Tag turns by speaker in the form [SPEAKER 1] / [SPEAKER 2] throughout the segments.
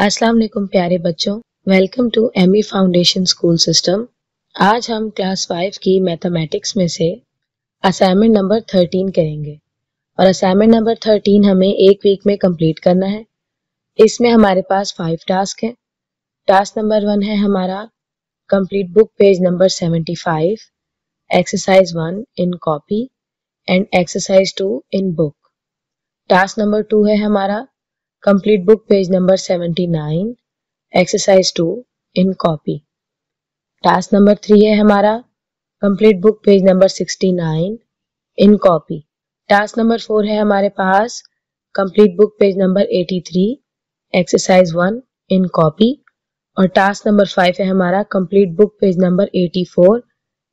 [SPEAKER 1] अस्सलाम वालेकुम प्यारे बच्चों, welcome to Amy foundation school system. आज हम क्लास 5 की मैथमेटिक्स में से असाइनमेंट नंबर 13 करेंगे और असाइनमेंट नंबर 13 हमें एक वीक में कंप्लीट करना है। इसमें हमारे पास 5 टास्क हैं। टास्क नंबर 1 है हमारा complete book page number 75, exercise 1 in copy and exercise 2 in book. Task number 2 है हमारा complete book page number 79, exercise 2 in copy. Task number 3 है हमारा complete book page number 69 in copy. Task number 4 है हमारे पास complete book page number 83, exercise 1 in copy. और task number 5 है हमारा complete book page number 84,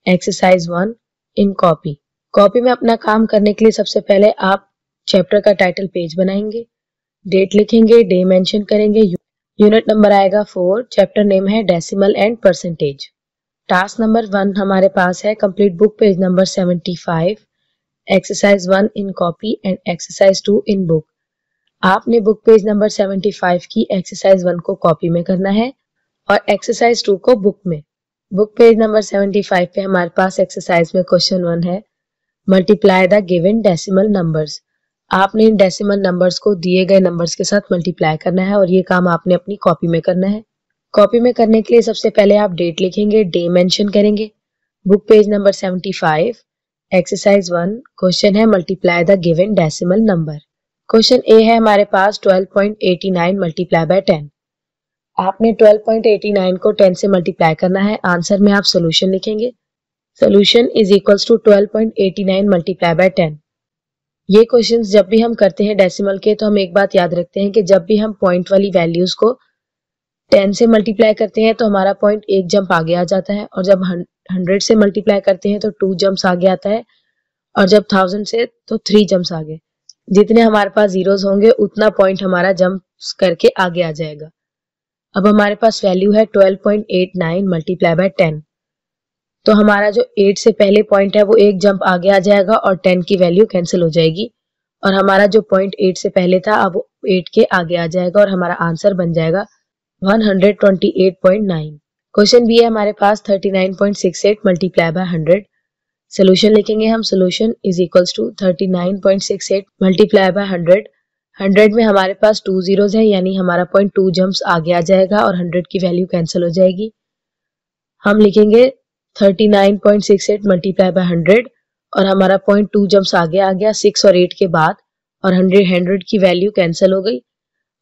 [SPEAKER 1] exercise 1 in copy. Copy में अपना काम करने के लिए सबसे पहले आप चैप्टर का टाइटल पेज बनाएंगे, डेट लिखेंगे, डे मेंशन करेंगे, यूनिट नंबर आएगा 4, चैप्टर नेम है decimal and percentage. Task number 1 हमारे पास है complete book page number 75, exercise 1 in copy and exercise 2 in book. आपने बुक पेज नंबर 75 की एक्सरसाइज 1 को कॉपी में करना है और एक्सरसाइज 2 को बुक में। बुक पेज नंबर 75 पे हमारे पास एक्सरसाइज में क्वेश्चन 1 है multiply the given decimal numbers. आपने इन डेसिमल नंबर्स को दिए गए नंबर्स के साथ मल्टीप्लाई करना है और ये काम आपने अपनी कॉपी में करना है। कॉपी में करने के लिए सबसे पहले आप डेट लिखेंगे, डे मेंशन करेंगे। Book page number 75, exercise 1, question है multiply the given decimal number. Question A है हमारे पास 12.89 मल्टीप्लाई बाय 10। आपने 12.89 को 10 से मल्टीप्लाई करना है। आंसर में आप सोल्यूशन लिखेंगे। Solution is equals to 12.89 multiply by 10। ये क्वेश्चंस जब भी हम करते हैं डेसिमल के तो हम एक बात याद रखते हैं कि जब भी हम पॉइंट वाली वैल्यूज को 10 से मल्टीप्लाई करते हैं तो हमारा पॉइंट एक जंप आगे आ जाता है और जब 100 से मल्टीप्लाई करते हैं तो 2 जंप्स आगे आता है और जब 1000 से तो 3 जंप्स आगे। जितने हमारे पास जीरोस होंगे उतना पॉइंट हमारा जंप्स करके आगे आ जाएगा। अब हमारे पास वैल्यू है 12.89 मल्टीप्लाई बाय 10, तो हमारा जो 8 से पहले पॉइंट है वो एक जंप आगे आ जाएगा और 10 की वैल्यू कैंसिल हो जाएगी और हमारा जो पॉइंट 8 से पहले था अब 8 के आगे आ जाएगा और हमारा आंसर बन जाएगा 128.9। क्वेश्चन बी है हमारे पास 39.68 मल्टीप्लाई बाय 100। सोल्यूशन लिखेंगे हम। Solution is equals to 39.68 multiply by 100। 100 में हमारे पास 2 जीरोस है यानी हमारा पॉइंट 2 जंप्स आगे आ जाएगा और 100 की वैल्यू कैंसिल हो जाएगी। हम लिखेंगे 39.68 मल्टीप्लाई बाय 100 और हमारा पॉइंट 2 जंप्स आगे आ गया 6 और 8 के बाद और 100 की वैल्यू कैंसिल हो गई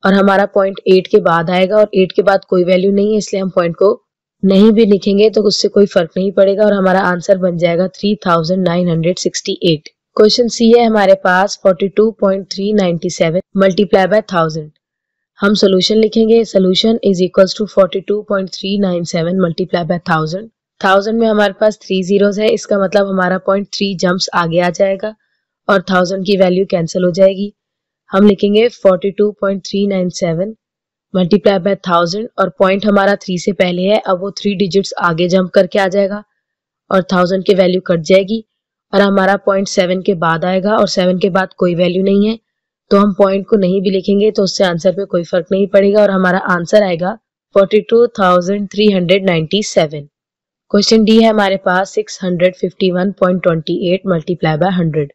[SPEAKER 1] और हमारा पॉइंट 8 के बाद आएगा और 8 के बाद कोई वैल्यू नहीं है इसलिए हम पॉइंट को नहीं भी लिखेंगे तो उससे कोई फर्क नहीं पड़ेगा और हमारा आंसर बन जाएगा 3968। क्वेश्चन सी है हमारे पास 42.397 मल्टीप्लाई बाय 1000। हम सोल्यूशन लिखेंगे। Solution is equals to 42.397 multiply by 1000। 1000 में हमारे पास 3 जीरोस है, इसका मतलब हमारा पॉइंट 3 जंप्स आगे आ जाएगा और 1000 की वैल्यू कैंसिल हो जाएगी। हम लिखेंगे 42.397 मल्टीप्लाई बाय 1000 और पॉइंट हमारा 3 से पहले है, अब वो 3 डिजिट्स आगे जंप करके आ जाएगा और 1000 की वैल्यू कट जाएगी और हमारा पॉइंट 7 के बाद आएगा और 7 के बाद कोई वैल्यू नहीं है तो हम पॉइंट को नहीं भी लिखेंगे तो उससे आंसर पे कोई फर्क नहीं पड़ेगा और हमारा आंसर आएगा 42,397। क्वेश्चन डी है हमारे पास 651.28 मल्टीप्लाई बाय 100।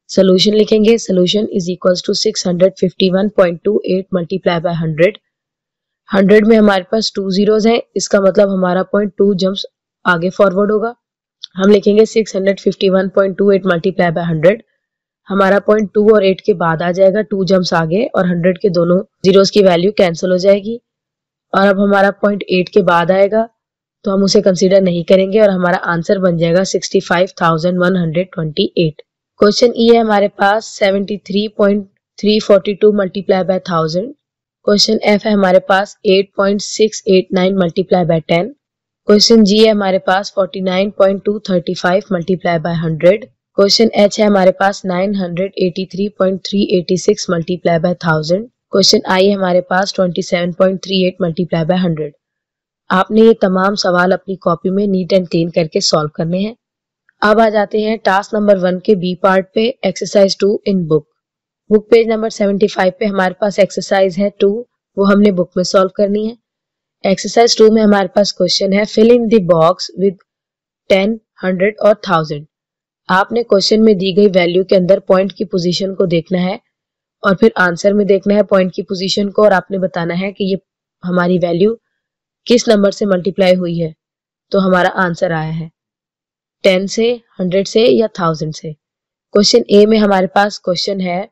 [SPEAKER 1] सोल्यूशन लिखेंगे। Solution is equals to 651.28 multiply by 100। 100 में हमारे पास 2 जीरोस है, इसका मतलब हमारा पॉइंट 2 जंप्स आगे फॉरवर्ड होगा। हम लिखेंगे 651.28 मल्टीप्लाई बाय 100। हमारा पॉइंट 2 और 8 के बाद आ जाएगा, 2 जंप्स आगे और 100 के दोनों जीरोस की वैल्यू कैंसिल हो जाएगी और अब हमारा पॉइंट 8 के बाद आएगा तो हम उसे कंसीडर नहीं करेंगे और हमारा आंसर बन जाएगा 65,128। क्वेश्चन ई है हमारे पास 73.342 मल्टीप्लाई बाय 1000। क्वेश्चन एफ है हमारे पास 8.689 मल्टीप्लाई बाय 10। क्वेश्चन जी है हमारे पास 49.235 मल्टीप्लाई बाय 100। क्वेश्चन एच है हमारे पास 983.386 मल्टीप्लाई बाय 1000। क्वेश्चन आई है हमारे पास 27.38 मल्टीप्लाई बाय 100। आपने ये तमाम सवाल अपनी कॉपी में नीट एंड क्लीन करके सॉल्व करने हैं। अब आ जाते हैं टास्क नंबर 1 के बी पार्ट पे, exercise 2 in book. Book page number 75 पे हमारे पास एक्सरसाइज है 2, वो हमने बुक में सॉल्व करनी है। एक्सरसाइज 2 में हमारे पास क्वेश्चन है fill in the box with 10, 100 और 1000। आपने क्वेश्चन में दी गई वैल्यू के अंदर पॉइंट की पोजीशन को देखना है और फिर आंसर में देखना है पॉइंट की पोजीशन को, और आपने बताना है कि ये हमारी वैल्यू किस नंबर से मल्टीप्लाई हुई है। तो हमारा आंसर आया है 10 से, 100 से या 1000 से। क्वेश्चन ए में हमारे पास क्वेश्चन है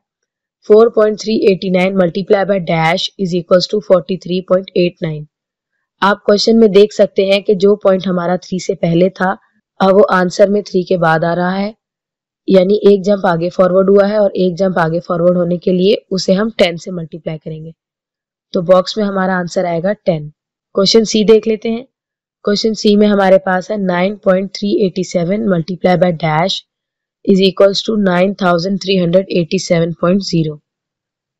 [SPEAKER 1] 4.389 multiply by dash is equals to 43.89। आप क्वेश्चन में देख सकते हैं कि जो पॉइंट हमारा 3 से पहले था अब वो आंसर में 3 के बाद आ रहा है, यानी एक जंप आगे फॉरवर्ड हुआ है और एक जंप आगे फॉरवर्ड होने के लिए उसे हम 10 से मल्टीप्लाई करेंगे। तो बॉक्स में हमारा आंसर आएगा 10। क्वेश्चन सी देख लेते हैं। क्वेश्चन सी में हमारे पास है 9.387 multiply by dash is equals to 9387.0।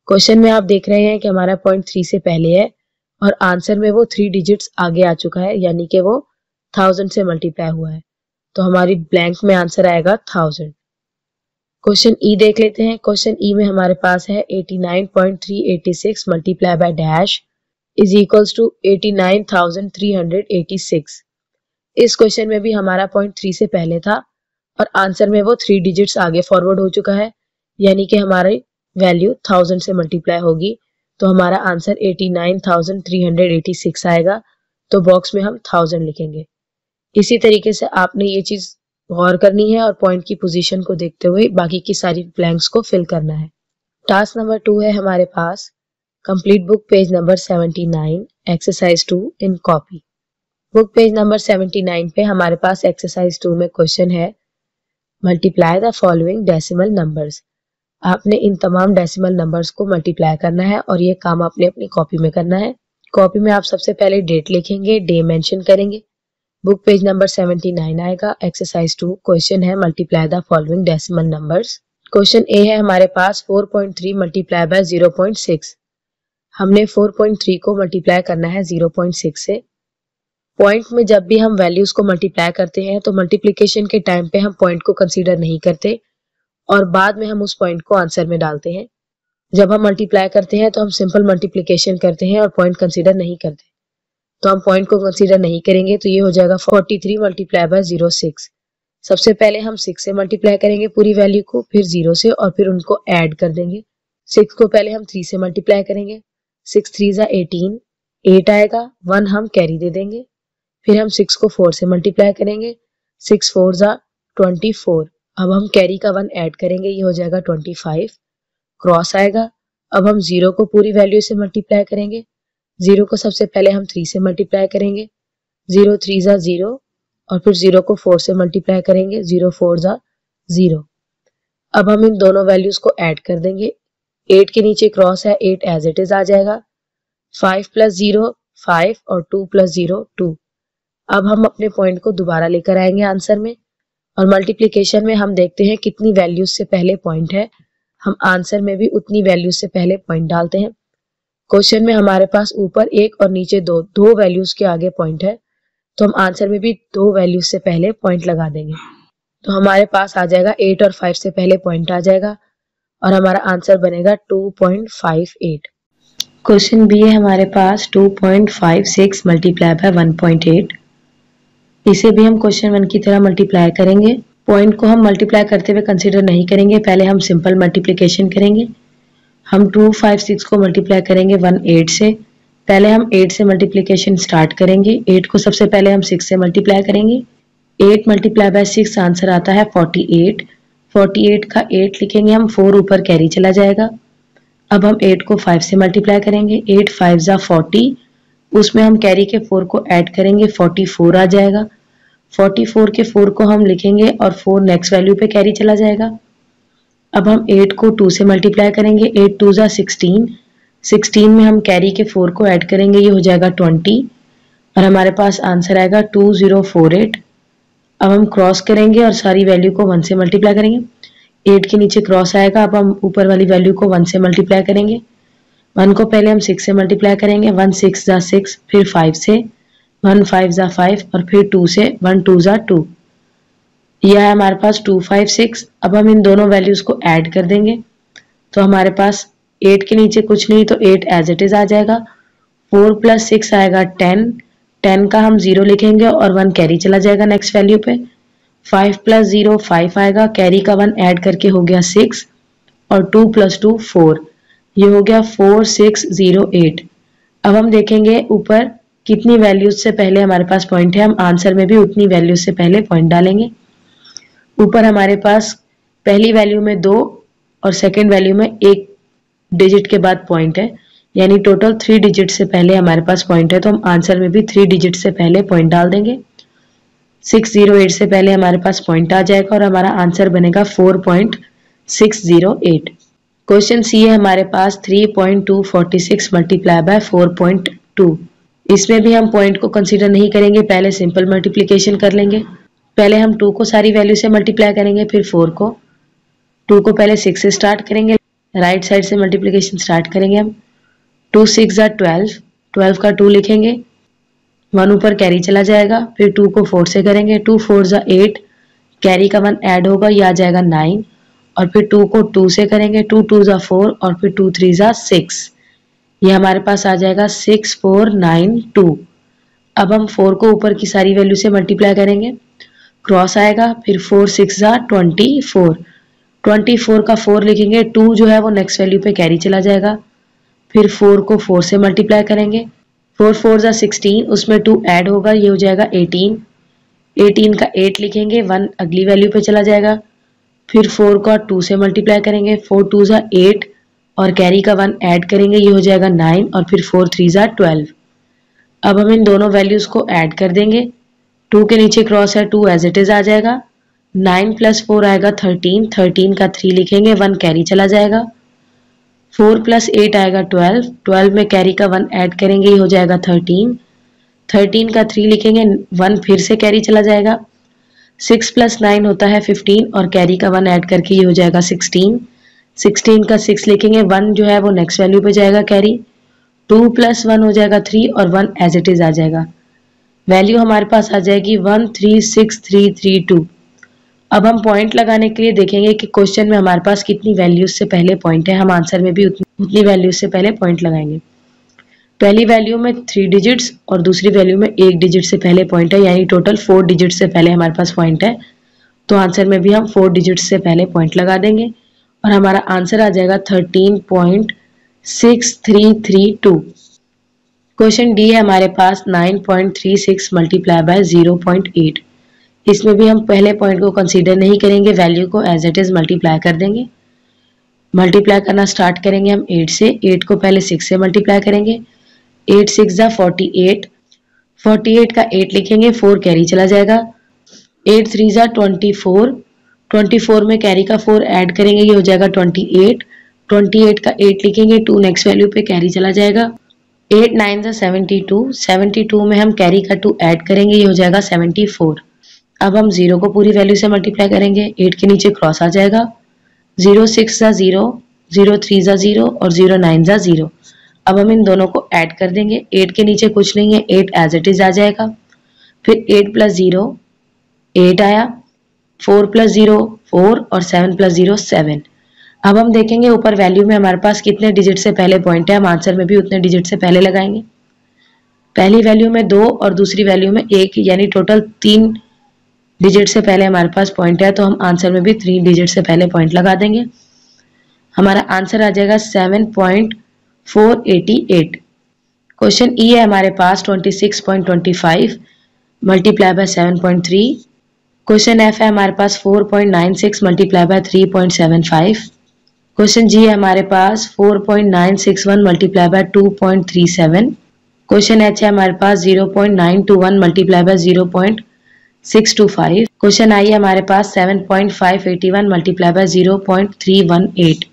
[SPEAKER 1] Question में आप देख रहे हैं कि हमारा पॉइंट 3 से पहले है और आंसर में वो 3 डिजिट्स आगे आ चुका है, यानी कि वो 1000 से मल्टीप्लाई हुआ है। तो हमारी ब्लैंक में आंसर आएगा 1000। क्वेश्चन ई देख लेते हैं। क्वेश्चन ई में हमारे पास है 89.386 multiply by dash is equals to 89,386। इस क्वेश्चन में भी हमारा पॉइंट 3 से पहले था और आंसर में वो 3 डिजिट्स आगे फॉरवर्ड हो चुका है, यानी कि हमारी वैल्यू 1000 से मल्टीप्लाई होगी। तो हमारा आंसर 89,386 आएगा। तो बॉक्स में हम 1000 लिखेंगे। इसी तरीके से आपने ये चीज गौर करनी है और पॉइंट की पोजीशन को देखते हुए बाकी की सारी ब्लैंक्स को फिल करना है। टास्क नंबर 2 है हमारे पास complete book page number 79 exercise 2 in copy. Book page number 79 पे हमारे पास एक्सरसाइज 2 में क्वेश्चन है multiply the following decimal numbers. आपने इन तमाम डेसिमल नंबर्स को मल्टीप्लाई करना है और ये काम आपने अपनी कॉपी में करना है। कॉपी में आप सबसे पहले डेट लिखेंगे, डे मेंशन करेंगे। बुक पेज नंबर 79 आएगा। एक्सरसाइज 2 क्वेश्चन है multiply the following decimal numbers. Question A है हमारे पास 4.3 मल्टीप्लाई बाय 0.6। हमने 4.3 को मल्टीप्लाई करना है 0.6 से। पॉइंट में जब भी हम वैल्यूज को मल्टीप्लाई करते हैं तो मल्टीप्लिकेशन के टाइम पे हम पॉइंट को कंसीडर नहीं करते और बाद में हम उस पॉइंट को आंसर में डालते हैं। जब हम मल्टीप्लाई करते हैं तो हम सिंपल मल्टीप्लिकेशन करते हैं और पॉइंट कंसीडर नहीं करते। तो हम पॉइंट को कंसीडर नहीं करेंगे तो ये हो जाएगा 43 मल्टीप्लाई बाय 0.6। सबसे पहले हम 6 से मल्टीप्लाई करेंगे पूरी वैल्यू को, फिर 0 से और फिर उनको ऐड कर देंगे। 6 को पहले हम 3 से मल्टीप्लाई करेंगे। 6 3 जा 18, 8 आएगा, 1 हम कैरी दे देंगे। फिर हम 6 को 4 से मल्टीप्लाई करेंगे। 6 4 जा 24, अब हम कैरी का 1 ऐड करेंगे, ये हो जाएगा 25। क्रॉस आएगा। अब हम 0 को पूरी वैल्यू से मल्टीप्लाई करेंगे। 0 को सबसे पहले हम 3 से मल्टीप्लाई करेंगे। 0 3 जा 0 और फिर 0 को 4 से मल्टीप्लाई करेंगे। 0 4 जा 0। अब हम इन दोनों वैल्यूज को ऐड कर देंगे। 8 के नीचे क्रॉस है, 8 एज इट इज आ जाएगा। 5 + 0 5 और 2 + 0 2। अब हम अपने पॉइंट को दोबारा लेकर आएंगे आंसर में और मल्टीप्लिकेशन में हम देखते हैं कितनी वैल्यूज से पहले पॉइंट है। हम आंसर में भी उतनी वैल्यूज से पहले पॉइंट डालते हैं। क्वेश्चन में हमारे पास ऊपर 1 और नीचे 2 वैल्यूज के आगे पॉइंट है, तो हम आंसर में भी 2 वैल्यूज से पहले पॉइंट लगा देंगे। तो हमारे पास आ जाएगा 8 और 5 से पहले पॉइंट आ जाएगा और हमारा आंसर बनेगा 2.58। क्वेश्चन बी है हमारे पास 2.56 मल्टीप्लाई बाय 1.8। इसे भी हम क्वेश्चन 1 की तरह मल्टीप्लाई करेंगे। पॉइंट को हम मल्टीप्लाई करते हुए कंसीडर नहीं करेंगे, पहले हम सिंपल मल्टीप्लिकेशन करेंगे। हम 256 को मल्टीप्लाई करेंगे 18 से। पहले हम 8 से मल्टीप्लिकेशन स्टार्ट करेंगे। 8 को सबसे पहले हम 6 से मल्टीप्लाई करेंगे। 8 मल्टीप्लाई बाय 6 आंसर आता है 48। 48 का 8 लिखेंगे हम, 4 ऊपर कैरी चला जाएगा। अब हम 8 को 5 से मल्टीप्लाई करेंगे। 8 5 जा 40, उसमें हम कैरी के 4 को ऐड करेंगे, 44 आ जाएगा। 44 के 4 को हम लिखेंगे और 4 नेक्स्ट वैल्यू पे कैरी चला जाएगा। अब हम 8 को 2 से मल्टीप्लाई करेंगे। 8 2 जा 16, 16 में हम कैरी के 4 को ऐड करेंगे, ये हो जाएगा 20 और हमारे पास आंसर आएगा 2048। अब हम क्रॉस करेंगे और सारी वैल्यू को 1 से मल्टीप्लाई करेंगे। 8 के नीचे क्रॉस आएगा। अब हम ऊपर वाली वैल्यू को 1 से मल्टीप्लाई करेंगे। 1 को पहले हम 6 से मल्टीप्लाई करेंगे। 1 6 जा 6, फिर 5 से, 1 5 जा 5 और फिर 2 से, 1 2 जा 2। यह है हमारे पास 256। अब हम इन दोनों वैल्यूज को ऐड कर देंगे तो हमारे पास 8 के नीचे कुछ नहीं तो 8 एज इट इज आ जाएगा 4 + 6 आएगा 10, 10 का हम 0 लिखेंगे और 1 कैरी चला जाएगा नेक्स्ट वैल्यू पे। 5 + 0 5 आएगा, कैरी का 1 ऐड करके हो गया 6 और 2 + 2 4, ये हो गया 4608। अब हम देखेंगे ऊपर कितनी वैल्यूज से पहले हमारे पास पॉइंट है, हम आंसर में भी उतनी वैल्यूज से पहले पॉइंट डालेंगे। ऊपर हमारे पास पहली वैल्यू में 2 और सेकंड वैल्यू में 1 डिजिट के बाद पॉइंट है, यानी टोटल 3 डिजिट से पहले हमारे पास पॉइंट है, तो हम आंसर में भी 3 डिजिट से पहले पॉइंट डाल देंगे। 608 से पहले हमारे पास पॉइंट आ जाएगा और हमारा आंसर बनेगा 4.608। क्वेश्चन सी है हमारे पास 3.246 मल्टीप्लाई बाय 4.2। इसमें भी हम पॉइंट को कंसीडर नहीं करेंगे, पहले सिंपल मल्टीप्लिकेशन कर लेंगे। पहले हम 2 को सारी वैल्यू से मल्टीप्लाई करेंगे, फिर 4 को। 2 को पहले 6 से स्टार्ट करेंगे, राइट साइड से मल्टीप्लिकेशन स्टार्ट करेंगे हम। 2 × 6 = 12, 12 का 2 लिखेंगे, 1 ऊपर कैरी चला जाएगा, फिर 2 को 4 से करेंगे, 2 × 4 = 8, कैरी का 1 ऐड होगा, ये आ जाएगा 9, और फिर 2 को 2 से करेंगे, 2 × 2 = 4 और फिर 2 × 3 = 6, ये हमारे पास आ जाएगा 6492। अब हम 4 को ऊपर की सारी वैल्यू से मल्टीप्लाई करेंगे, क्रॉस आएगा, फिर 4 × 6 = 24, 24 का 4 लिखेंगे, 2 जो है वो नेक्स्ट वैल्यू पे कैरी चला जाएगा, फिर 4 को 4 से मल्टीप्लाई करेंगे, 4 × 4 = 16, उसमें 2 ऐड होगा, ये हो जाएगा 18, 18 का 8 लिखेंगे, 1 अगली वैल्यू पे चला जाएगा, फिर 4 का 2 से मल्टीप्लाई करेंगे, 4 × 2 = 8 और कैरी का 1 ऐड करेंगे, ये हो जाएगा 9 और फिर 4 × 3 = 12। अब हम इन दोनों वैल्यूज को ऐड कर देंगे, 2 के नीचे क्रॉस है, 2 एज इट इज आ जाएगा, 9 + 4 आएगा 13, 13 का 3 लिखेंगे, 1 कैरी चला जाएगा, 4 + 8 आएगा 12, 12 में कैरी का 1 ऐड करेंगे, ये हो जाएगा 13, 13 का 3 लिखेंगे, 1 फिर से कैरी चला जाएगा, 6 + 9 होता है 15 और कैरी का 1 ऐड करके ये हो जाएगा 16, 16 का 6 लिखेंगे, 1 जो है वो नेक्स्ट वैल्यू पे जाएगा कैरी, 2 + 1 हो जाएगा 3 और 1 एज इट इज आ जाएगा। वैल्यू हमारे पास आ जाएगी 136332। अब हम पॉइंट लगाने के लिए देखेंगे कि क्वेश्चन में हमारे पास कितनी वैल्यूज से पहले पॉइंट है, हम आंसर में भी उतनी वैल्यूज से पहले पॉइंट लगाएंगे। पहली वैल्यू में 3 डिजिट्स और दूसरी वैल्यू में 1 डिजिट से पहले पॉइंट है, यानी टोटल 4 डिजिट से पहले हमारे पास पॉइंट है, तो आंसर में भी हम 4 डिजिट से पहले पॉइंट लगा देंगे और हमारा आंसर आ जाएगा 13.6332। क्वेश्चन डी है हमारे पास 9.36 मल्टीप्लाई बाय 0.8। इसमें भी हम पहले पॉइंट को कंसीडर नहीं करेंगे, वैल्यू को एज इट इज मल्टीप्लाई कर देंगे। मल्टीप्लाई करना स्टार्ट करेंगे हम 8 से, 8 को पहले 6 से मल्टीप्लाई करेंगे, 8 × 6 = 48, 48 का 8 लिखेंगे, 4 कैरी चला जाएगा, 8 × 3 = 24, 24 में कैरी का 4 ऐड करेंगे, ये हो जाएगा 28, 28 का 8 लिखेंगे, 2 नेक्स्ट वैल्यू पे कैरी चला जाएगा, 8 × 9 = 72, 72 में हम कैरी का 2 ऐड करेंगे, ये हो जाएगा 74। अब हम 0 को पूरी वैल्यू से मल्टीप्लाई करेंगे, 8 के नीचे क्रॉस आ जाएगा, 0 × 6 = 0, 0 × 3 = 0 और 0 × 9 = 0। अब हम इन दोनों को ऐड कर देंगे, 8 के नीचे कुछ नहीं है, 8 एज इट इज आ जाएगा, फिर 8 + 0 8 आया, 4 + 0 4 और 7 + 0 7। अब हम देखेंगे ऊपर वैल्यू में हमारे पास कितने डिजिट से पहले पॉइंट है, हम आंसर में भी उतने डिजिट से पहले लगाएंगे। पहली वैल्यू में 2 और दूसरी वैल्यू में 1, यानी टोटल 3 डिजिट से पहले हमारे पास पॉइंट है, तो हम आंसर में भी 3 डिजिट से पहले पॉइंट लगा देंगे। हमारा आंसर आ जाएगा 7.488। क्वेश्चन ई है हमारे पास 26.25 मल्टीप्लाई बाय 7.3। क्वेश्चन एफ है हमारे पास 4.96 मल्टीप्लाई बाय 3.75। क्वेश्चन जी है हमारे पास 4.961 मल्टीप्लाई बाय 2.37। क्वेश्चन एच है हमारे पास 0.921 मल्टीप्लाई बाय 0.625। क्वेश्चन आई है हमारे पास 7.581 मल्टीप्लाई बाय 0.318।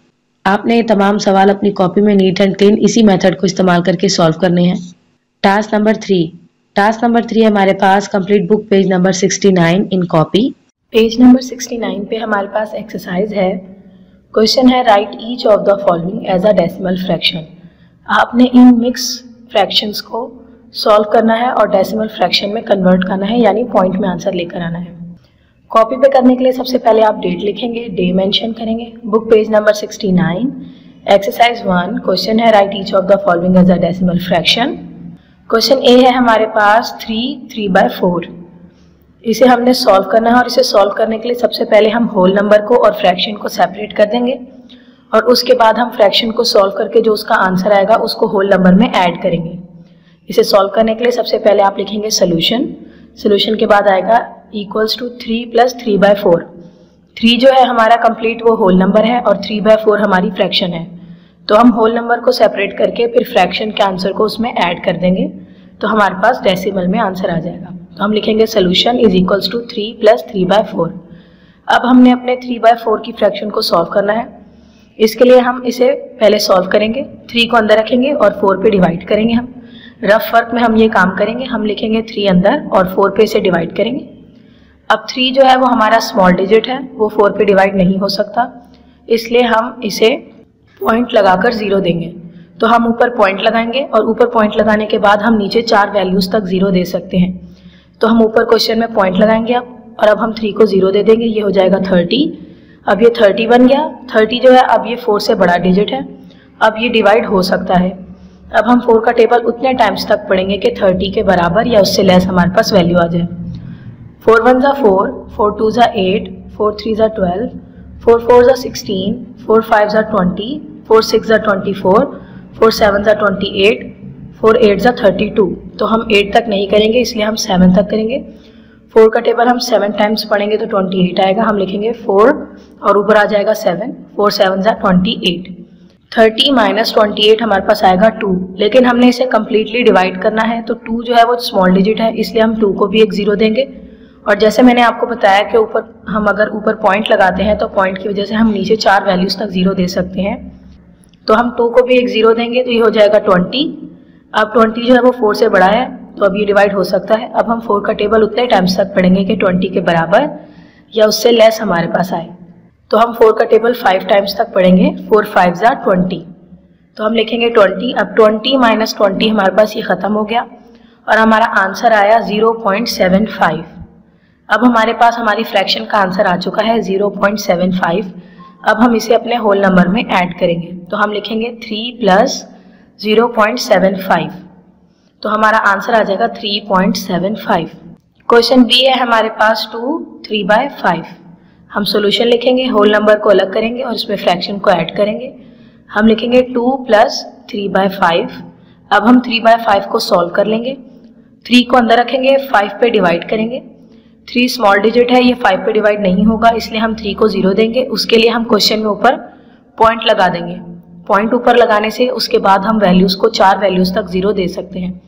[SPEAKER 1] आपने ये तमाम सवाल अपनी कॉपी में नीट एंड क्लीन इसी मेथड को इस्तेमाल करके सॉल्व करने हैं। Task number 3। टास्क नंबर 3 हमारे पास complete book page number 69 in copy. Page number 69 पे हमारे पास एक्सरसाइज है। क्वेश्चन है write each of the following as a decimal fraction. आपने इन मिक्स फ्रैक्शंस को सॉल्व करना है और डेसिमल फ्रैक्शन में कन्वर्ट करना है, यानी पॉइंट में आंसर लेकर आना है। कॉपी पे करने के लिए सबसे पहले आप डेट लिखेंगे, डे मेंशन करेंगे, book page number 69, exercise 1 question है write each of the following as a decimal fraction. Question A है हमारे पास 3/4। इसे हमने सॉल्व करना है और इसे सॉल्व करने के लिए सबसे पहले हम होल नंबर को और फ्रैक्शन को सेपरेट कर देंगे और उसके बाद हम फ्रैक्शन को सॉल्व करके जो उसका आंसर आएगा उसको होल नंबर में ऐड करेंगे। इसे सॉल्व करने के लिए सबसे पहले आप लिखेंगे सोल्यूशन। सोल्यूशन के बाद आएगा इक्वल्स टू 3 + 3/4। 3 जो है हमारा कंप्लीट वो होल नंबर है और 3/4 हमारी फ्रैक्शन है। तो हम होल नंबर को सेपरेट करके फिर फ्रैक्शन के आंसर को उसमें ऐड कर देंगे तो हमारे पास डेसिमल में आंसर आ जाएगा। तो हम लिखेंगे सोल्यूशन इज इक्वल्स टू 3 + 3/4। अब हमने अपने 3/4 की फ्रैक्शन को सॉल्व करना है। इसके लिए हम इसे पहले सॉल्व करेंगे, 3 को अंदर रखेंगे और 4 पे डिवाइड करेंगे। हम रफ वर्क में हम ये काम करेंगे, हम लिखेंगे 3 अंदर और 4 पे इसे डिवाइड करेंगे। अब 3 जो है वो हमारा स्मॉल डिजिट है, वो 4 पे डिवाइड नहीं हो सकता, इसलिए हम इसे पॉइंट लगाकर 0 देंगे। तो हम ऊपर पॉइंट लगाएंगे और ऊपर पॉइंट लगाने के बाद हम नीचे 4 वैल्यूज तक 0 दे सकते हैं। तो हम ऊपर क्वेश्चन में पॉइंट लगाएंगे अब, और अब हम 3 को 0 दे देंगे, ये हो जाएगा 30। अब ये 30 बन गया। 30 जो है अब ये 4 से बड़ा डिजिट है, अब ये डिवाइड हो सकता है। अब हम 4 का टेबल उतने टाइम्स तक पढ़ेंगे कि 30 के बराबर या उससे लेस हमारे पास वैल्यू आ जाए। 4 1 = 4, 4 2 = 8, 4 3 = 12, 4 4 = 16, 4 5 = 20, 4 6 = 24, 4 7 = 28, 4 8 = 32। तो हम 8 तक नहीं करेंगे, इसलिए हम 7 तक करेंगे। 4 का टेबल हम 7 टाइम्स पढ़ेंगे तो 28 आएगा। हम लिखेंगे 4 और ऊपर आ जाएगा 7, 4 7 = 28। 30 - 28 हमारे पास आएगा 2, लेकिन हमने इसे कम्प्लीटली डिवाइड करना है तो 2 जो है वो स्मॉल डिजिट है, इसलिए हम 2 को भी एक 0 देंगे। और जैसे मैंने आपको बताया कि हम अगर ऊपर पॉइंट लगाते हैं तो पॉइंट की वजह से हम नीचे 4 वैल्यूज तक 0 दे सकते हैं। तो हम 2 को भी एक 0 देंगे तो ये हो जाएगा 20। अब 20 जो है वो 4 से बड़ा है तो अब ये डिवाइड हो सकता है। अब हम 4 का टेबल उतने टाइम्स तक पढ़ेंगे कि 20 के बराबर या उससे लेस हमारे पास आए। तो हम 4 का टेबल 5 टाइम्स तक पढ़ेंगे, 4 5 = 20। तो हम लिखेंगे 20। अब 20 - 20 हमारे पास ये ख़त्म हो गया और हमारा आंसर आया 0.75। अब हमारे पास हमारी फ्रैक्शन का आंसर आ चुका है 0.75। अब हम इसे अपने होल नंबर में ऐड करेंगे तो हम लिखेंगे 3 + 0.75। तो हमारा आंसर आ जाएगा 3.75। क्वेश्चन बी है हमारे पास 2 3/5। हम सॉल्यूशन लिखेंगे, होल नंबर को अलग करेंगे और इसमें फ्रैक्शन को ऐड करेंगे। हम लिखेंगे 2 + 3/5। अब हम 3/5 को सॉल्व कर लेंगे। 3 को अंदर रखेंगे, 5 पे डिवाइड करेंगे। 3 स्मॉल डिजिट है, ये 5 पे डिवाइड नहीं होगा, इसलिए हम 3 को 0 देंगे। उसके लिए हम क्वेश्चन में ऊपर पॉइंट लगा देंगे। पॉइंट ऊपर लगाने से उसके बाद हम वैल्यूज को 4 वैल्यूज तक 0 दे सकते हैं।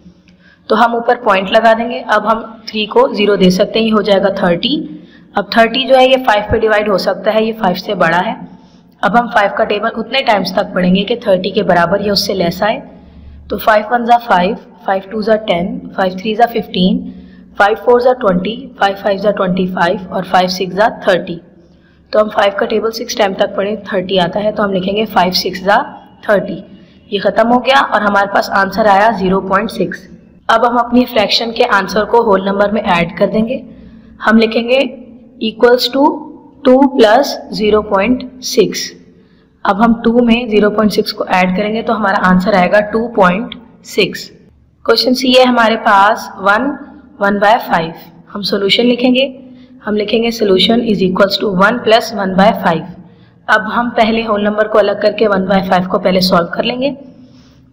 [SPEAKER 1] तो हम ऊपर पॉइंट लगा देंगे। अब हम 3 को 0 दे सकते हैं, ये हो जाएगा 30। अब 30 जो है ये 5 पे डिवाइड हो सकता है, ये 5 से बड़ा है। अब हम 5 का टेबल उतने टाइम्स तक पढ़ेंगे कि 30 के बराबर या उससे लेस आए। तो 5 1 = 5, 5 2 = 10, 5 3 = 15, 5 4 = 20, 5 5 = 25 और 5 6 = 30। तो हम 5 का टेबल 6 टाइम तक पढ़े, 30 आता है, तो हम लिखेंगे 5 6 = 30। ये खत्म हो गया और हमारे पास आंसर आया 0.6। अब हम अपनी फ्रैक्शन के आंसर को होल नंबर में ऐड कर देंगे। हम लिखेंगे इक्वल्स टू 2 + 0.6। अब हम 2 में 0.6 को ऐड करेंगे तो हमारा आंसर आएगा 2.6। क्वेश्चन सी है हमारे पास 1/5। हम सॉल्यूशन लिखेंगे, हम लिखेंगे सॉल्यूशन इज इक्वल्स टू 1 + 1/5। अब हम पहले होल नंबर को अलग करके 1/5 को पहले सॉल्व कर लेंगे।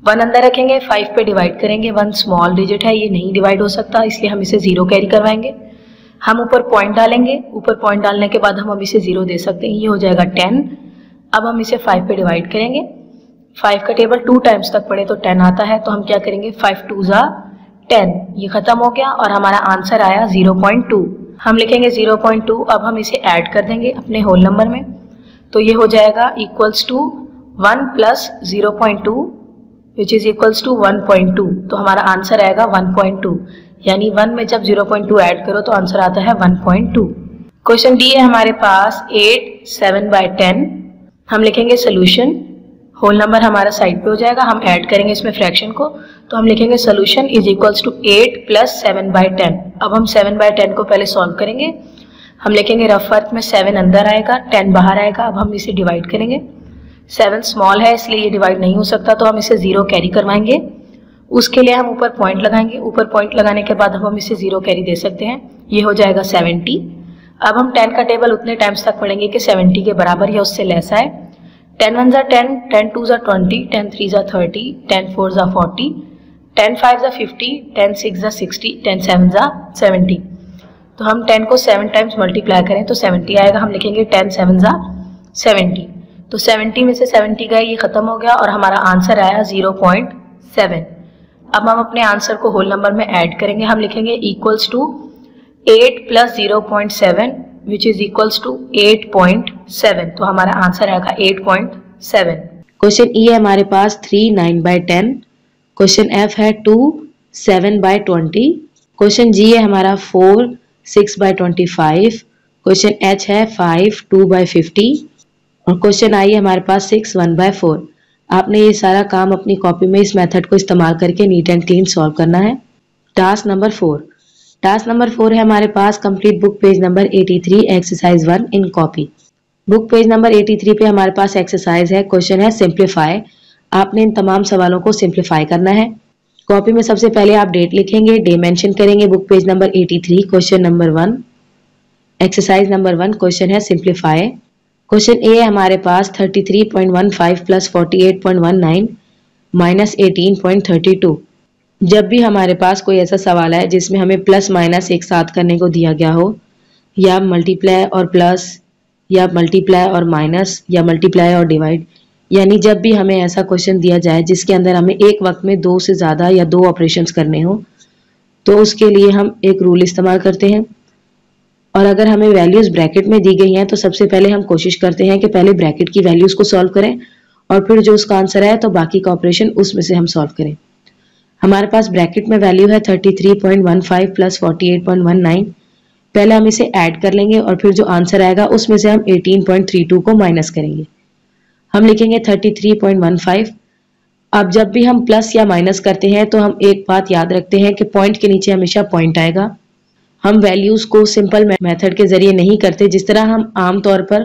[SPEAKER 1] 1 अंदर रखेंगे, 5 पे डिवाइड करेंगे। 1 स्मॉल डिजिट है, ये नहीं डिवाइड हो सकता, इसलिए हम इसे 0 कैरी करवाएंगे। हम ऊपर पॉइंट डालेंगे, ऊपर पॉइंट डालने के बाद हम इसे 0 दे सकते हैं, ये हो जाएगा 10। अब हम इसे 5 पे डिवाइड करेंगे। 5 का टेबल 2 टाइम्स तक पढ़े तो 10 आता है, तो हम क्या करेंगे 5 2 = 10। ये खत्म हो गया और हमारा आंसर आया 0.2। हम लिखेंगे 0.2। अब हम इसे ऐड कर देंगे अपने होल नंबर में, तो ये हो जाएगा equals to 1 + 0.2 which is equals to 1.2। तो हमारा आंसर आएगा 1.2, यानी 1 में जब 0.2 ऐड करो तो आंसर आता है 1.2। क्वेश्चन डी है हमारे पास 8 7/10। हम लिखेंगे सोल्यूशन, होल नंबर हमारा साइड पे हो जाएगा, हम ऐड करेंगे इसमें फ्रैक्शन को, तो हम लिखेंगे सोल्यूशन इज इक्वल्स टू 8 + 7/10। अब हम 7/10 को पहले सॉल्व करेंगे। हम लिखेंगे रफ वर्क में 7 अंदर आएगा, 10 बाहर आएगा। अब हम इसे डिवाइड करेंगे। 7 स्मॉल है इसलिए ये डिवाइड नहीं हो सकता, तो हम इसे 0 कैरी करवाएंगे। उसके लिए हम ऊपर पॉइंट लगाएंगे। ऊपर पॉइंट लगाने के बाद हम इसे 0 कैरी दे सकते हैं। ये हो जाएगा 70। अब हम 10 का टेबल उतने टाइम्स तक पढ़ेंगे कि 70 के बराबर या उससे लेस आए। 10 1 10, 10 2 20, 10 3 30, 10 4 40, 10 5 50, 10 6 60, 10 7 70। तो हम 10 को 7 टाइम्स मल्टीप्लाई करें तो 70 आएगा। हम लिखेंगे 10 7 70। तो 70 में से 70 गए, ये खत्म हो गया और हमारा आंसर आया 0.7। अब हम अपने आंसर को होल नंबर में ऐड करेंगे। हम लिखेंगे equals to 8 + 0.7 which is equals to 8.7। तो हमारा आंसर आएगा 8.7।
[SPEAKER 2] क्वेश्चन ई है हमारे पास 3 9/10। क्वेश्चन एफ है 2 7/20। क्वेश्चन जी है हमारा 4 6/25। क्वेश्चन एच है 5 2/50 और क्वेश्चन आई है हमारे पास 6 1/4। आपने ये सारा काम अपनी कॉपी में इस मेथड को इस्तेमाल करके नीट एंड क्लीन सॉल्व करना है। Task number 4। टास्क नंबर 4 है हमारे पास complete book page number 83 exercise 1 in copy. Book page number 83 पे हमारे पास एक्सरसाइज है। क्वेश्चन है सिंप्लीफाई। आपने इन तमाम सवालों को सिंप्लीफाई करना है। कॉपी में सबसे पहले आप डेट लिखेंगे, डे मेंशन करेंगे। Book page number 83 question number 1 exercise number 1 question है सिंप्लीफाई। क्वेश्चन ए है हमारे पास 33.15 + 48.19 - 18.32। जब भी हमारे पास कोई ऐसा सवाल है जिसमें हमें प्लस माइनस एक साथ करने को दिया गया हो, या मल्टीप्लाई और प्लस, या मल्टीप्लाई और माइनस, या मल्टीप्लाई और डिवाइड, यानी जब भी हमें ऐसा क्वेश्चन दिया जाए जिसके अंदर हमें एक वक्त में 2 से ज़्यादा या 2 ऑपरेशंस करने हो, तो उसके लिए हम एक रूल इस्तेमाल करते हैं। और अगर हमें वैल्यूज़ ब्रैकेट में दी गई हैं तो सबसे पहले हम कोशिश करते हैं कि पहले ब्रैकेट की वैल्यूज़ को सॉल्व करें और फिर जो उसका आंसर है तो बाकी का ऑपरेशन उसमें से हम सॉल्व करें। हमारे पास ब्रैकेट में वैल्यू है 33.15 + 48.19। पहले हम इसे ऐड कर लेंगे और फिर जो आंसर आएगा उसमें से हम 18.32 को माइनस करेंगे। हम लिखेंगे 33.15। अब जब भी हम प्लस या माइनस करते हैं तो हम एक बात याद रखते हैं कि पॉइंट के नीचे हमेशा पॉइंट आएगा। हम वैल्यूज़ को सिंपल मेथड के ज़रिए नहीं करते। जिस तरह हम आम तौर पर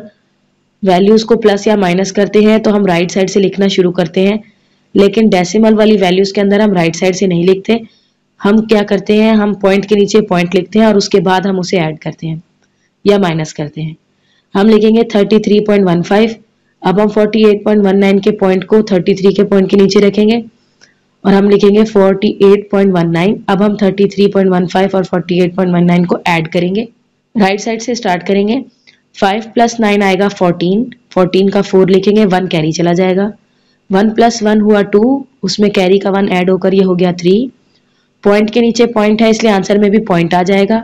[SPEAKER 2] वैल्यूज़ को प्लस या माइनस करते हैं तो हम राइट साइड से लिखना शुरू करते हैं, लेकिन डेसिमल वाली वैल्यूज़ के अंदर हम राइट साइड से नहीं लिखते। हम क्या करते हैं, हम पॉइंट के नीचे पॉइंट लिखते हैं और उसके बाद हम उसे ऐड करते हैं या माइनस करते हैं। हम लिखेंगे 33.15। अब हम 48.19 के पॉइंट को 33 के पॉइंट के नीचे रखेंगे और हम लिखेंगे 48.19। अब हम 33.15 और 48.19 को ऐड करेंगे, राइट साइड से स्टार्ट करेंगे। 5 + 9 आएगा 14, 14 का 4 लिखेंगे, 1 कैरी चला जाएगा। 1 + 1 हुआ 2, उसमें कैरी का 1 ऐड होकर ये हो गया 3। पॉइंट के नीचे पॉइंट है इसलिए आंसर में भी पॉइंट आ जाएगा।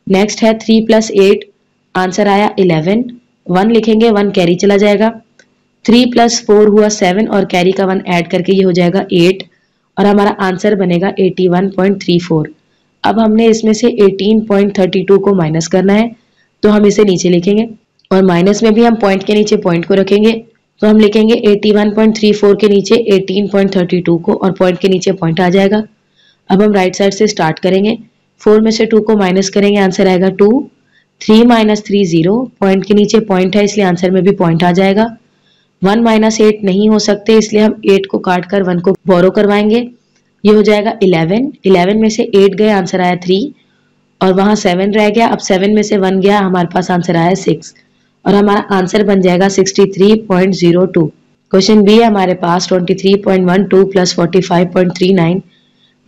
[SPEAKER 2] नेक्स्ट है 3 + 8, आंसर आया 11, 1 लिखेंगे, 1 कैरी चला जाएगा। 3 + 4 हुआ 7 और कैरी का 1 ऐड करके ये हो जाएगा 8 और हमारा आंसर बनेगा 81.34। अब हमने इसमें से 18.32 को माइनस करना है तो हम इसे नीचे लिखेंगे और माइनस में भी हम पॉइंट के नीचे पॉइंट को रखेंगे। तो हम लिखेंगे 81.34 के नीचे 18.32 को और पॉइंट के नीचे पॉइंट आ जाएगा। अब हम राइट साइड से स्टार्ट करेंगे। 4 में से 2 को माइनस करेंगे, आंसर आएगा 2। 3 - 3 0, पॉइंट के नीचे पॉइंट है इसलिए आंसर में भी पॉइंट आ जाएगा। 1 - 8 नहीं हो सकते इसलिए हम 8 को काट कर 1 को बोरो करवाएंगे, ये हो जाएगा 11। 11 में से 8 गए, आंसर आया 3 और वहाँ 7 रह गया। अब 7 में से 1 गया, हमारे पास आंसर आया 6 और हमारा आंसर बन जाएगा 63.02। क्वेश्चन बी है हमारे पास 23.12 + 45.39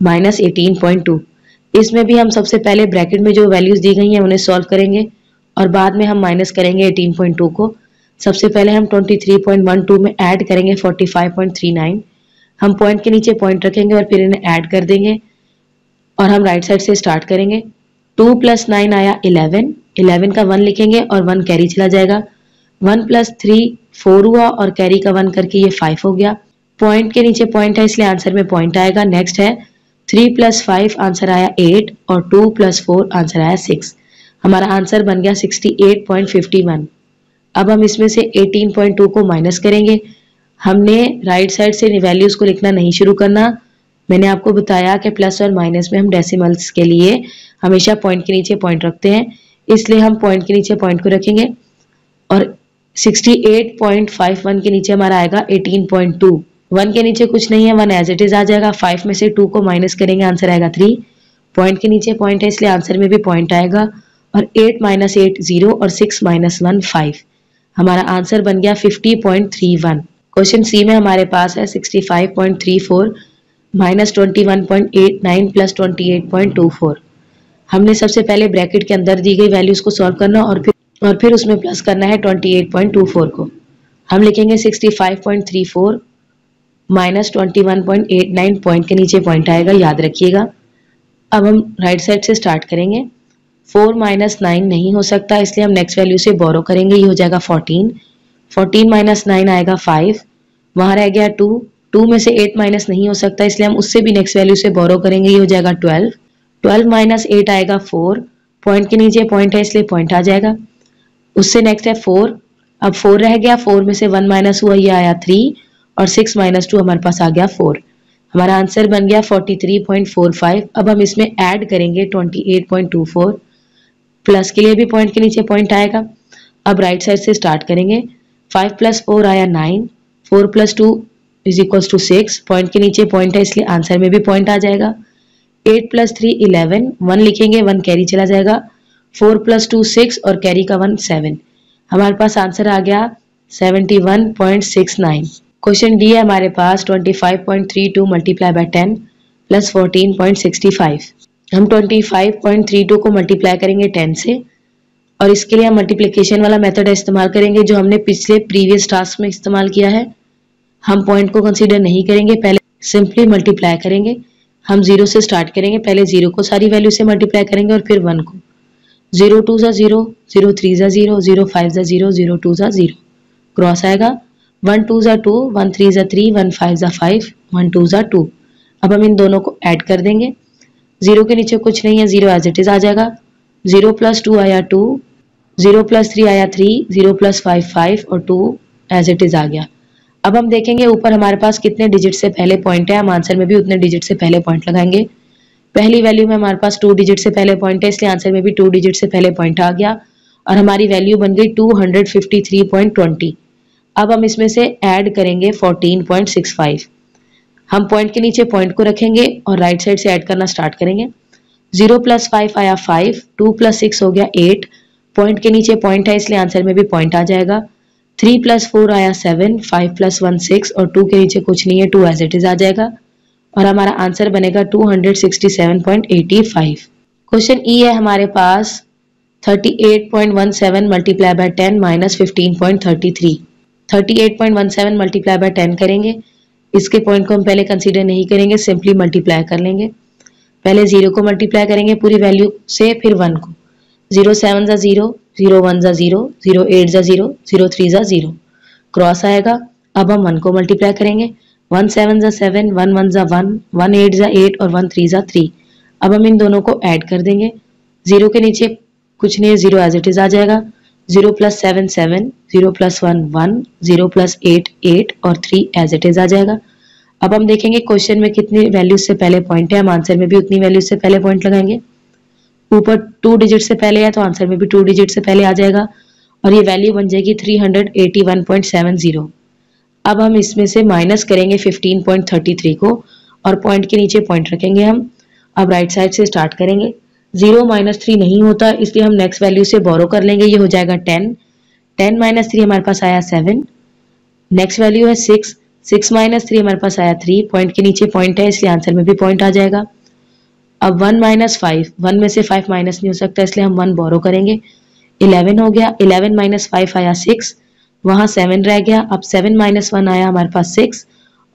[SPEAKER 2] - 18.2। इसमें भी हम सबसे पहले ब्रैकेट में जो वैल्यूज दी गई हैं उन्हें सॉल्व करेंगे और बाद में हम माइनस करेंगे 18.2 को। सबसे पहले हम 23.12 में ऐड करेंगे 45.39। हम पॉइंट के नीचे पॉइंट रखेंगे और फिर इन्हें ऐड कर देंगे और हम राइट साइड से स्टार्ट करेंगे। 2 + 9 आया 11, 11 का 1 लिखेंगे और 1 कैरी चला जाएगा। 1 + 3 4 हुआ और कैरी का 1 करके ये 5 हो गया। पॉइंट के नीचे पॉइंट है इसलिए आंसर में पॉइंट आएगा। नेक्स्ट है 3 + 5, आंसर आया 8 और 2 + 4, आंसर आया 6। हमारा आंसर बन गया 68.51। अब हम इसमें से 18.2 को माइनस करेंगे। हमने राइट साइड से वैल्यूज को लिखना नहीं शुरू करना। मैंने आपको बताया कि प्लस और माइनस में हम डेसिमल्स के लिए हमेशा पॉइंट के नीचे पॉइंट रखते हैं, इसलिए हम पॉइंट के नीचे पॉइंट को रखेंगे और 68.51 के नीचे हमारा आएगा 18.2। 1 के नीचे कुछ नहीं है, 1 एज इट इज आ जाएगा। 5 में से 2 को माइनस करेंगे, आंसर आएगा 3। पॉइंट के नीचे पॉइंट है इसलिए आंसर में भी पॉइंट आएगा। और 8 - 8 0 और 6 - 1 5। हमारा आंसर बन गया 50.31। क्वेश्चन सी में हमारे पास है 65.34 - 21.89 + 28.24। हमने सबसे पहले ब्रैकेट के अंदर दी गई वैल्यूज को सॉल्व करना और फिर उसमें प्लस करना है 28.24 को। हम लिखेंगे 65.34 - 21.89, पॉइंट के नीचे पॉइंट आएगा, याद रखिएगा। अब हम राइट साइड से स्टार्ट करेंगे। 4 - 9 नहीं हो सकता, इसलिए हम नेक्स्ट वैल्यू से बोरो करेंगे, ये हो जाएगा 14। 14 - 9 आएगा 5, वहां रह गया 2। 2 में से 8 माइनस नहीं हो सकता, इसलिए हम उससे भी नेक्स्ट वैल्यू से बोरो करेंगे, ये हो जाएगा 12। 12 - 8 आएगा 4, पॉइंट के नीचे पॉइंट है इसलिए पॉइंट आ जाएगा। उससे नेक्स्ट है 4, अब 4 रह गया, 4 में से 1 माइनस हुआ, ये आया 3 और 6 - 2 हमारे पास आ गया 4। हमारा आंसर बन गया 43.45। अब हम इसमें ऐड करेंगे 28.24, प्लस के लिए भी पॉइंट के नीचे पॉइंट आएगा। अब राइट साइड से स्टार्ट करेंगे। 5 + 4 आया 9, 4 + 2 = 6, पॉइंट के नीचे पॉइंट है इसलिए आंसर में भी पॉइंट आ जाएगा। 8 + 3 11, 1 लिखेंगे, 1 कैरी चला जाएगा। 4 + 2 6 और कैरी का 1 7। हमारे पास आंसर आ गया 71.69। क्वेश्चन डी है हमारे पास 25.32 × 10 + 14.65। हम 25.32 को मल्टीप्लाई करेंगे 10 से और इसके लिए हम मल्टीप्लिकेशन वाला मेथड इस्तेमाल करेंगे जो हमने पिछले प्रीवियस टास्क में इस्तेमाल किया है। हम पॉइंट को कंसीडर नहीं करेंगे, पहले सिंपली मल्टीप्लाई करेंगे। हम 0 से स्टार्ट करेंगे, पहले 0 को सारी वैल्यू से मल्टीप्लाई करेंगे और फिर 1 को। 0 2 = 0, 0 3 = 0, 0 5 = 0, 0 2 = 0, क्रॉस आएगा। 1 2 = 2, 1 3 = 3, 1 5 = 5, 1 2 = 2। अब हम इन दोनों को ऐड कर देंगे। 0 के नीचे कुछ नहीं है, 0 एज इट इज आ जाएगा। 0 + 2 आया 2, 0 + 3 आया 3, 0 + 5 5 और 2 एज इट इज आ गया। अब हम देखेंगे ऊपर हमारे पास कितने डिजिट से पहले पॉइंट है, हम आंसर में भी उतने डिजिट से पहले पॉइंट लगाएंगे। पहली वैल्यू में हमारे पास 2 डिजिट से पहले पॉइंट है, इसलिए आंसर में भी 2 डिजिट से पहले पॉइंट आ गया और हमारी वैल्यू बन गई 253.20। अब हम इसमें से ऐड करेंगे 14.65। हम पॉइंट के नीचे पॉइंट को रखेंगे और राइट साइड से ऐड करना स्टार्ट करेंगे। 0 + 5 आया 5, 2 + 6 हो गया 8, पॉइंट के नीचे पॉइंट है इसलिए आंसर में भी पॉइंट आ जाएगा। 3 + 4 आया 7, 5 + 1 6 और 2 के नीचे कुछ नहीं है, 2 एज इट इज आ जाएगा और हमारा आंसर बनेगा 267.85। क्वेश्चन ई है हमारे पास 38.17 × 10 - 15.33। 38.17 × 10 करेंगे, इसके पॉइंट को हम पहले कंसीडर नहीं करेंगे, सिंपली मल्टीप्लाई कर लेंगे। पहले 0 को मल्टीप्लाई करेंगे पूरी वैल्यू से, फिर 1 को। 0 7 = 0, 0 1 = 0, 0 8 = 0, 0 3 = 0, क्रॉस आएगा। अब हम 1 को मल्टीप्लाई करेंगे। 1 7 = 7, 1 1 = 1, 1 8 = 8 और 1 3 = 3। अब हम इन दोनों को ऐड कर देंगे। 0 के नीचे कुछ नहीं है, 0 एज इट इज आ जाएगा। 0 + 7 7, 0 + 1 1, 0 + 8 8 और 3 एज इट इज आ जाएगा। अब हम देखेंगे क्वेश्चन में कितनी वैल्यू से पहले पॉइंट है, हम आंसर में भी उतनी वैल्यू से पहले पॉइंट लगाएंगे। ऊपर 2 डिजिट से पहले है तो आंसर में भी 2 डिजिट से पहले आ जाएगा और ये वैल्यू बन जाएगी 381.70। अब हम इसमें से माइनस करेंगे 15.33 को और पॉइंट के नीचे पॉइंट रखेंगे हम। अब राइट साइड से स्टार्ट करेंगे। 0 - 3 नहीं होता, इसलिए हम नेक्स्ट वैल्यू से बोरो कर लेंगे, ये हो जाएगा 10। 10 - 3 हमारे पास आया 7, नेक्स्ट वैल्यू है 6, 6 - 3 हमारे पास आया 3, पॉइंट के नीचे पॉइंट है इसलिए आंसर में भी पॉइंट आ जाएगा। अब 1 - 5, 1 में से 5 माइनस नहीं हो सकता इसलिए हम 1 बोरो करेंगे। 11 हो गया, 11 - 5 आया 6, वहां 7 रह गया। अब 7 - 1 आया हमारे पास 6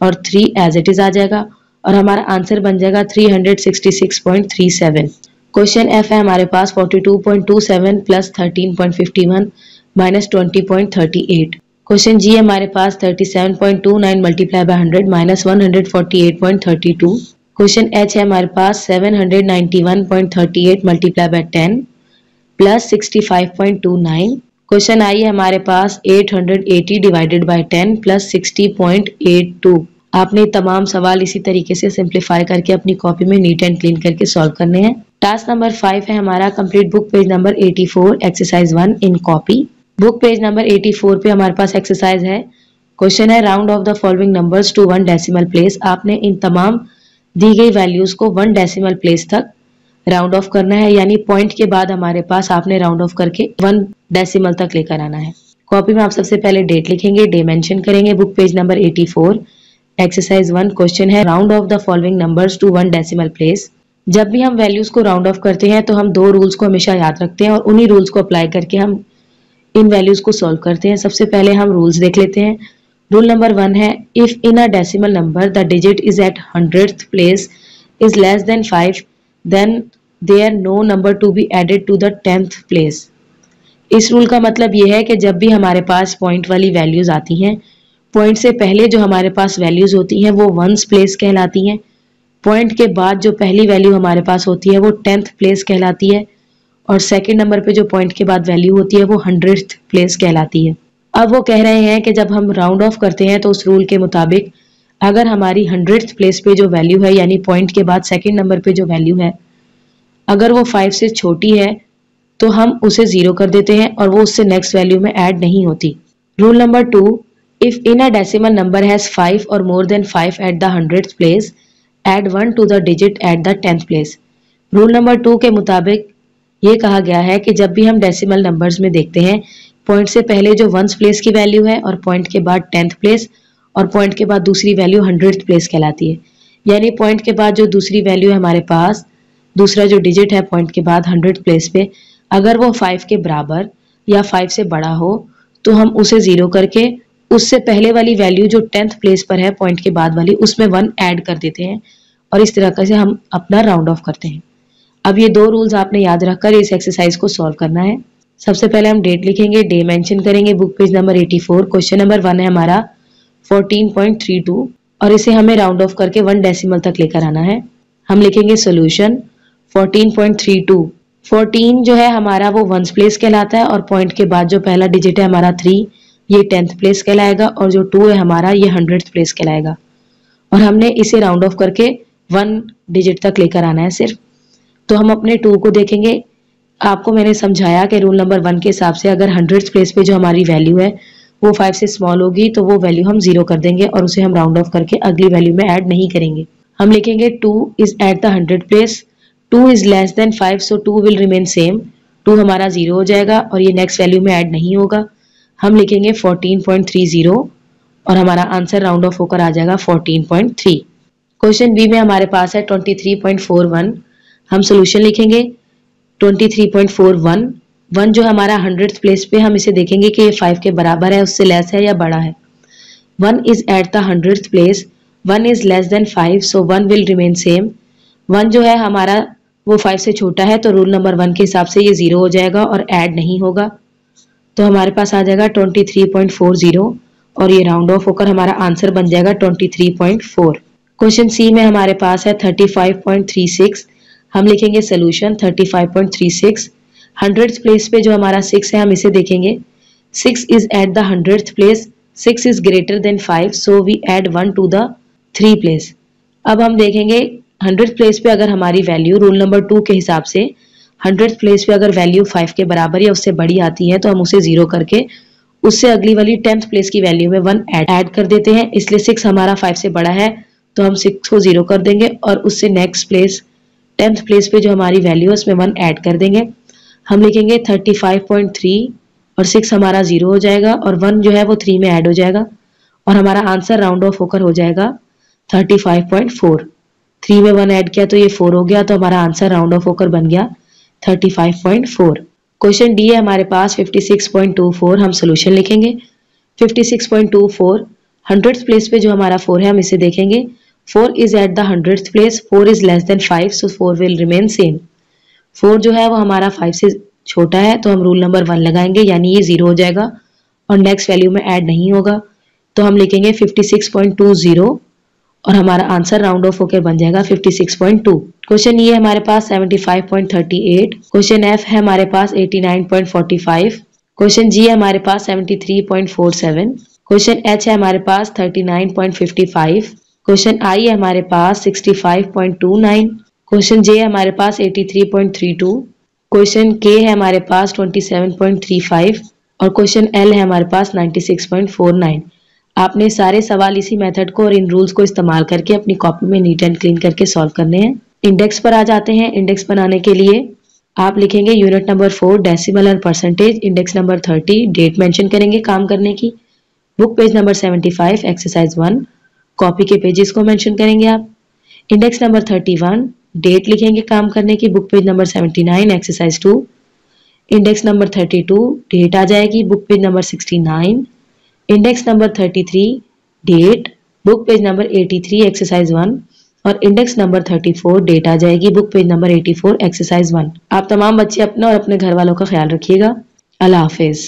[SPEAKER 2] और 3 एज इट इज आ जाएगा और हमारा आंसर बन जाएगा 366.37। क्वेश्चन एफ है हमारे पास 42.27 + 13.51 - 20.38। क्वेश्चन जी है हमारे पास 37.29 × 100 - 148.32। क्वेश्चन एच है हमारे पास 791.38 × 10 + 65.29। क्वेश्चन आई है हमारे पास 880 / 10 + 60.82। आपने तमाम सवाल इसी तरीके से सिंप्लीफाई करके अपनी कॉपी में नीट एंड क्लीन करके सॉल्व करने हैं। टास्क नंबर 5 है हमारा complete book page number 84 exercise 1 in copy. Book page number 84 पे हमारे पास एक्सरसाइज है। क्वेश्चन है round off the following numbers to 1 decimal place. आपने इन तमाम दी गई वैल्यूज को 1 डेसिमल प्लेस तक राउंड ऑफ करना है, यानी पॉइंट के बाद हमारे पास आपने राउंड ऑफ करके 1 डेसिमल तक लेकर आना है। कॉपी में आप सबसे पहले डेट लिखेंगे, डे मेंशन करेंगे। Book page number 84 exercise 1 question है round off the following numbers to 1 decimal place. जब भी हम वैल्यूज को राउंड ऑफ करते हैं तो हम 2 रूल्स को हमेशा याद रखते हैं और उन्हीं रूल्स को अप्लाई करके हम इन वैल्यूज को सॉल्व करते हैं। सबसे पहले हम रूल्स देख लेते हैं। रूल नंबर 1 है if in a decimal number the digit is at 100th place is less than 5 then there no number to be added to the 10th place. इस रूल का मतलब यह है कि जब भी हमारे पास पॉइंट वाली वैल्यूज आती हैं, पॉइंट से पहले जो हमारे पास वैल्यूज होती हैं वो 1s प्लेस कहलाती हैं। पॉइंट के बाद जो पहली वैल्यू हमारे पास होती है वो 10th प्लेस कहलाती है और सेकंड नंबर पे जो पॉइंट के बाद वैल्यू होती है वो 100th प्लेस कहलाती है। अब वो कह रहे हैं कि जब हम राउंड ऑफ करते हैं तो उस रूल के मुताबिक अगर हमारी 100th प्लेस पे जो वैल्यू है यानी पॉइंट के बाद सेकंड नंबर पे जो वैल्यू है अगर वो 5 से छोटी है तो हम उसे 0 कर देते हैं और वो उससे नेक्स्ट वैल्यू में ऐड नहीं होती। Rule number 2 if in a decimal number has 5 और more than 5 at the 100th place add 1 to the digit at the 10th place. Rule number 2 के मुताबिक ये कहा गया है कि जब भी हम डेसिमल नंबर्स में देखते हैं पॉइंट से पहले जो 1s प्लेस की वैल्यू है और पॉइंट के बाद 10th प्लेस और पॉइंट के बाद दूसरी वैल्यू 100th प्लेस कहलाती है। यानी पॉइंट के बाद जो दूसरी वैल्यू है हमारे पास, दूसरा जो डिजिट है पॉइंट के बाद 100th प्लेस पे, अगर वो 5 के बराबर या 5 से बड़ा हो तो हम उसे 0 करके उससे पहले वाली वैल्यू जो 10th प्लेस पर है पॉइंट के बाद वाली उसमें 1 ऐड कर देते हैं और इस तरह से हम अपना राउंड ऑफ करते हैं। अब ये 2 रूल्स आपने याद रखकर इस एक्सरसाइज को सॉल्व करना है। सबसे पहले हम डेट लिखेंगे, डे मेंशन करेंगे। Book page number 84 question number 1 है हमारा 14.32 और इसे हमें राउंड ऑफ करके 1 डेसिमल तक लेकर आना है। हम लिखेंगे सोल्यूशन 14.32। 14 जो है हमारा वो 1s प्लेस कहलाता है और पॉइंट के बाद जो पहला डिजिट है हमारा 3 ये 10th प्लेस कहलाएगा और जो 2 है हमारा ये 100th प्लेस कहलाएगा और हमने इसे राउंड ऑफ करके 1 डिजिट तक लेकर आना है सिर्फ। तो हम अपने 2 को देखेंगे। आपको मैंने समझाया कि रूल नंबर 1 के हिसाब से अगर 100th प्लेस पे जो हमारी वैल्यू है वो 5 से स्मॉल होगी तो वो वैल्यू हम 0 कर देंगे और उसे हम राउंड ऑफ करके अगली वैल्यू में ऐड नहीं करेंगे। हम लिखेंगे 2 is at the 100th place, 2 is less than 5 so 2 will remain same. 2 हमारा 0 हो जाएगा और ये नेक्स्ट वैल्यू में ऐड नहीं होगा। हम लिखेंगे 14.30 और हमारा आंसर राउंड ऑफ होकर आ जाएगा 14.3। क्वेश्चन बी में हमारे पास है 23.41। हम सोल्यूशन लिखेंगे 23.41। 1 जो हमारा 100th प्लेस पे हम इसे देखेंगे कि ये 5 के बराबर है, उससे लेस है या बड़ा है। 1 is at the 100th place, 1 is less than 5 so 1 will remain same. 1 जो है हमारा वो 5 से छोटा है तो रूल नंबर 1 के हिसाब से ये 0 हो जाएगा और ऐड नहीं होगा। तो हमारे पास आ जाएगा 23.40 और ये राउंड ऑफ होकर हमारा आंसर बन जाएगा 23.4। क्वेश्चन सी में हमारे पास है 35.36। हम लिखेंगे सोल्यूशन 35.36। 100th प्लेस पे जो हमारा 6 है हम इसे देखेंगे। 6 is at the 100th place, 6 is greater than 5 so we add 1 to the 3 place. अब हम देखेंगे 100th प्लेस पे अगर हमारी वैल्यू रूल नंबर 2 के हिसाब से 100th प्लेस पे अगर वैल्यू 5 के बराबर या उससे बड़ी आती है तो हम उसे 0 करके उससे अगली वाली 10th प्लेस की वैल्यू में 1 ऐड कर देते हैं। इसलिए 6 हमारा 5 से बड़ा है तो हम 6 को 0 कर देंगे और उससे नेक्स्ट प्लेस 10th प्लेस पे जो हमारी वैल्यू है उसमें 1 ऐड कर देंगे। हम लिखेंगे 35.3 और 6 हमारा 0 हो जाएगा और 1 जो है वो 3 में ऐड हो जाएगा और हमारा आंसर राउंड ऑफ होकर हो जाएगा 35.4। 3 में 1 ऐड किया तो ये 4 हो गया तो हमारा आंसर राउंड ऑफ होकर बन गया 35.4। क्वेश्चन डी है हमारे पास 56.24। हम सोल्यूशन लिखेंगे 56.24। 100th प्लेस पे जो हमारा 4 है हम इसे देखेंगे। 4 is at the 100th place, 4 is less than 5 so 4 will remain same. 4 जो है वो हमारा 5 से छोटा है तो हम रूल नंबर 1 लगाएंगे यानी ये 0 हो जाएगा और नेक्स्ट वैल्यू में ऐड नहीं होगा। तो हम लिखेंगे 56.20 और हमारा आंसर राउंड ऑफ होकर बन जाएगा 56.2। क्वेश्चन ये हमारे पास 75.38। क्वेश्चन एफ है हमारे पास 89.45। क्वेश्चन जी है हमारे पास 73.47। क्वेश्चन एच है हमारे पास 39.55। क्वेश्चन आई है हमारे पास 65.29। क्वेश्चन जे है हमारे पास 83.32। क्वेश्चन के है हमारे पास 27.35 और क्वेश्चन एल है हमारे पास 96.49। आपने सारे सवाल इसी मेथड को और इन रूल्स को इस्तेमाल करके अपनी कॉपी में नीट एंड क्लीन करके सॉल्व करने हैं। इंडेक्स पर आ जाते हैं। इंडेक्स बनाने के लिए आप लिखेंगे यूनिट नंबर 4 डेसिमल और percentage, index number 30, date mention करेंगे काम करने की, book page number 75 exercise 1, copy के पेजेस को मेंशन करेंगे आप। इंडेक्स नंबर 31, डेट लिखेंगे काम करने की, book page number 79 exercise 2। Index number 32, date आ जाएगी, book page number 69। Index number 33, date, book page number 83 exercise 1। और इंडेक्स नंबर 34, डेट आ जाएगी, बुक पेज नंबर 84 एक्सरसाइज 1। आप तमाम बच्चे अपना और अपने घर वालों का ख्याल रखिएगा। अल्लाह हाफिज।